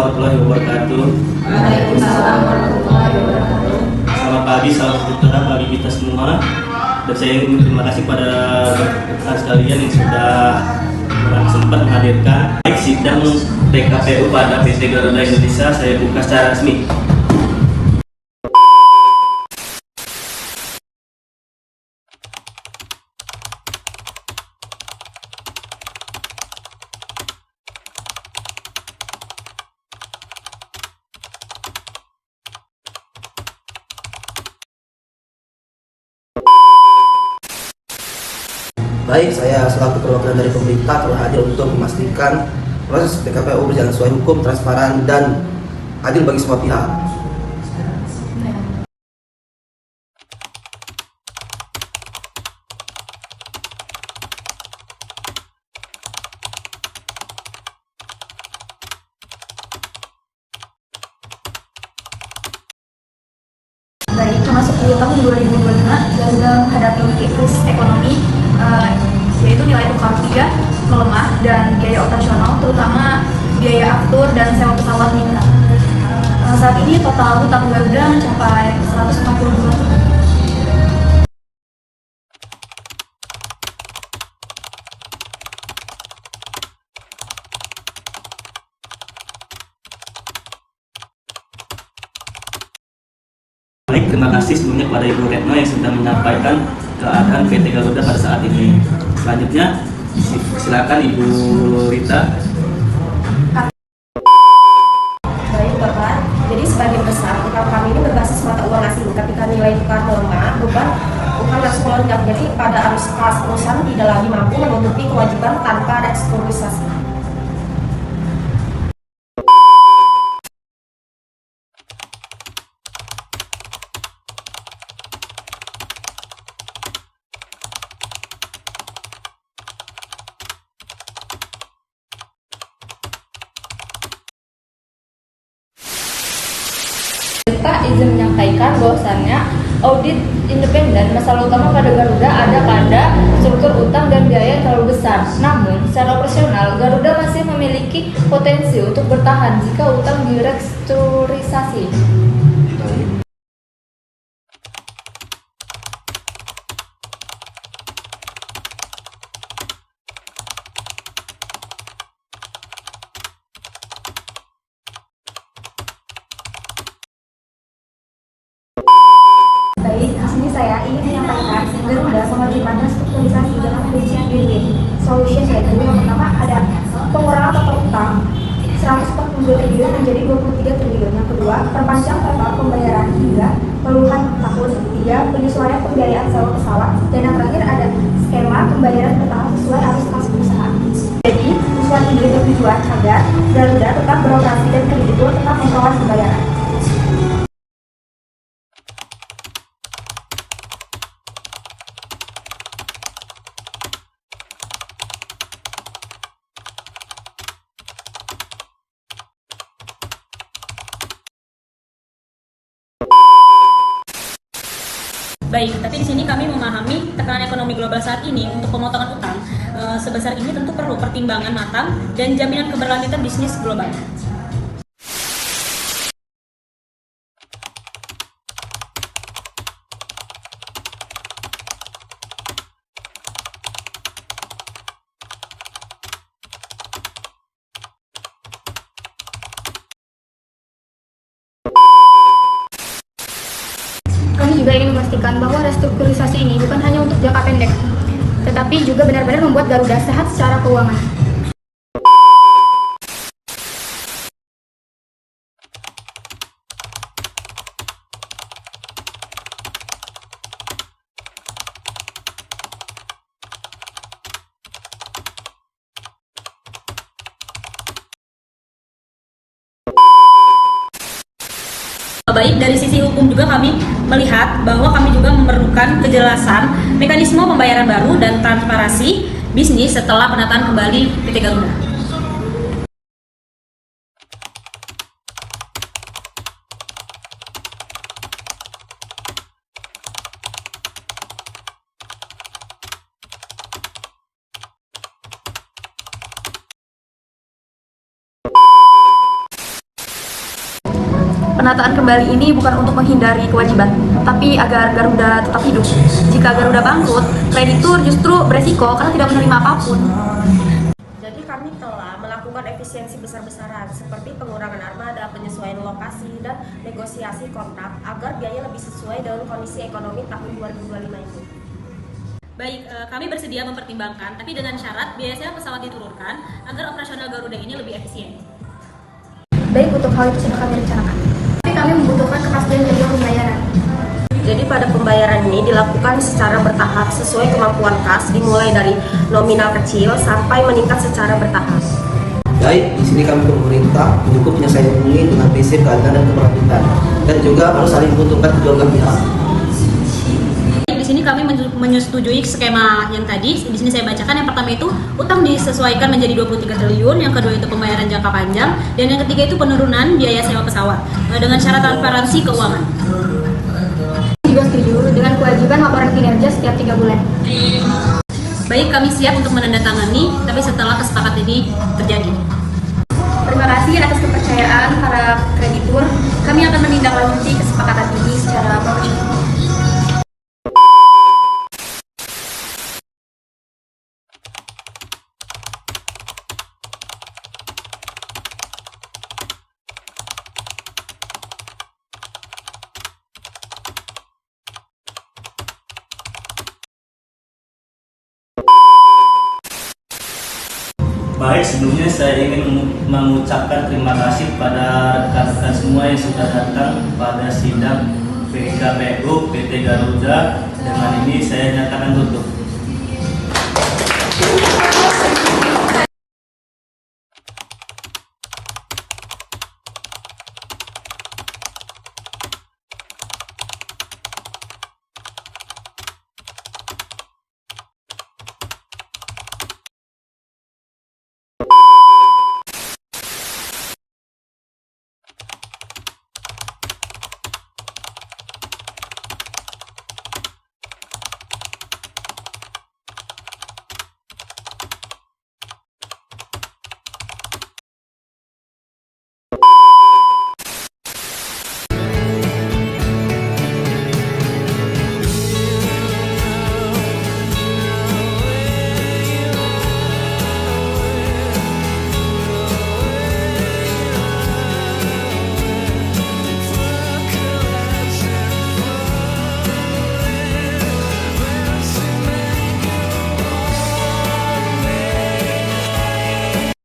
warahmatullahi wabarakatuh. Waalaikumsalam warahmatullahi wabarakatuh. Selamat pagi, salam sejahtera bagi kita semua. Dan saya ingin terima kasih pada rekan sekalian yang sudah sempat menghadirkan baik sidang PKPU pada PT Garuda Indonesia. Saya buka secara resmi. Baik, saya selaku perwakilan dari pemerintah telah hadir untuk memastikan proses PKPU berjalan sesuai hukum, transparan, dan adil bagi semua pihak. Baik, memasuki tahun 2025, Garuda menghadapi krisis ekonomi, yaitu nilai tukar rupiah melemah dan biaya operasional, terutama biaya aftur dan sewa pesawat meningkat. Saat ini total hutang Garuda mencapai 142 juta. Baik, terima kasih sebelumnya kepada Ibu Retno yang sudah menyampaikan keadaan PT Garuda pada saat ini. Selanjutnya, silakan Ibu Rita. Baik Bapak, jadi sebagian besar utang kami ini berbasis mata uang asing. Ketika nilai tukar melemah, beban utang langsung melonjak. Jadi pada arus kas perusahaan tidak lagi mampu menutupi kewajiban tanpa restrukturisasi. Pak izin menyampaikan bahwasannya audit independen masalah utama pada Garuda ada pada struktur utang dan biaya yang terlalu besar. Namun, secara operasional Garuda masih memiliki potensi untuk bertahan jika utang direstrukturisasi. Baik, di sini saya ingin menyampaikan Garuda mewajibkan restrukturisasi dengan rincian win-win solution, yaitu yang pertama ada pengurangan total utang 142 triliun menjadi 23 triliun. Yang kedua, perpanjang total pembayaran hingga puluhan tahun. Tiga, penyesuaian pembiayaan sewa pesawat. Dan yang terakhir ada skema pembayaran bertahap sesuai arus kas perusahaan. Jadi, usulan ini bertujuan agar Garuda tetap beroperasi dan kreditur tetap memperoleh pembayaran. Baik, tapi di sini kami memahami tekanan ekonomi global saat ini untuk pemotongan utang sebesar ini tentu perlu pertimbangan matang dan jaminan keberlanjutan bisnis global. Kami juga ingin memastikan bahwa restrukturisasi ini bukan hanya untuk jangka pendek, tetapi juga benar-benar membuat Garuda sehat secara keuangan. Baik, dari sisi hukum juga kami melihat bahwa kami juga memerlukan kejelasan mekanisme pembayaran baru dan transparansi bisnis setelah penataan kembali PT Garuda. Penataan kembali ini bukan untuk menghindari kewajiban, tapi agar Garuda tetap hidup. Jika Garuda bangkrut, kreditur justru beresiko karena tidak menerima apapun. Jadi kami telah melakukan efisiensi besar-besaran seperti pengurangan armada, penyesuaian lokasi, dan negosiasi kontrak agar biaya lebih sesuai dengan kondisi ekonomi tahun 2025 ini. Baik, kami bersedia mempertimbangkan, tapi dengan syarat biaya sewa pesawat diturunkan agar operasional Garuda ini lebih efisien. Baik, untuk hal itu sudah kami rencanakan. Tapi kami membutuhkan kepastian jadwal pembayaran. Jadi pada pembayaran ini dilakukan secara bertahap sesuai kemampuan kas, dimulai dari nominal kecil sampai meningkat secara bertahap. Baik, di sini kami pemerintah mendukung penyelesaian ini dengan prinsip keadilan dan keberlanjutan, dan juga harus saling menguntungkan kedua belah pihak. Di sini kami menyetujui skema yang tadi. Di sini saya bacakan, yang pertama itu utang disesuaikan menjadi 23 triliun, yang kedua itu pembayaran jangka panjang, dan yang ketiga itu penurunan biaya sewa pesawat dengan syarat transparansi keuangan. Juga setuju dengan kewajiban laporan kinerja setiap 3 bulan. Baik, kami siap untuk menandatangani, tapi setelah kesepakatan ini terjadi. Terima kasih atas kepercayaan para kreditur. Kami akan menindaklanjuti kesepakatan ini secara profesional. Baik, sebelumnya saya ingin mengucapkan terima kasih pada rekan-rekan semua yang sudah datang pada sidang PKPU PT Garuda. Dengan ini saya nyatakan tutup.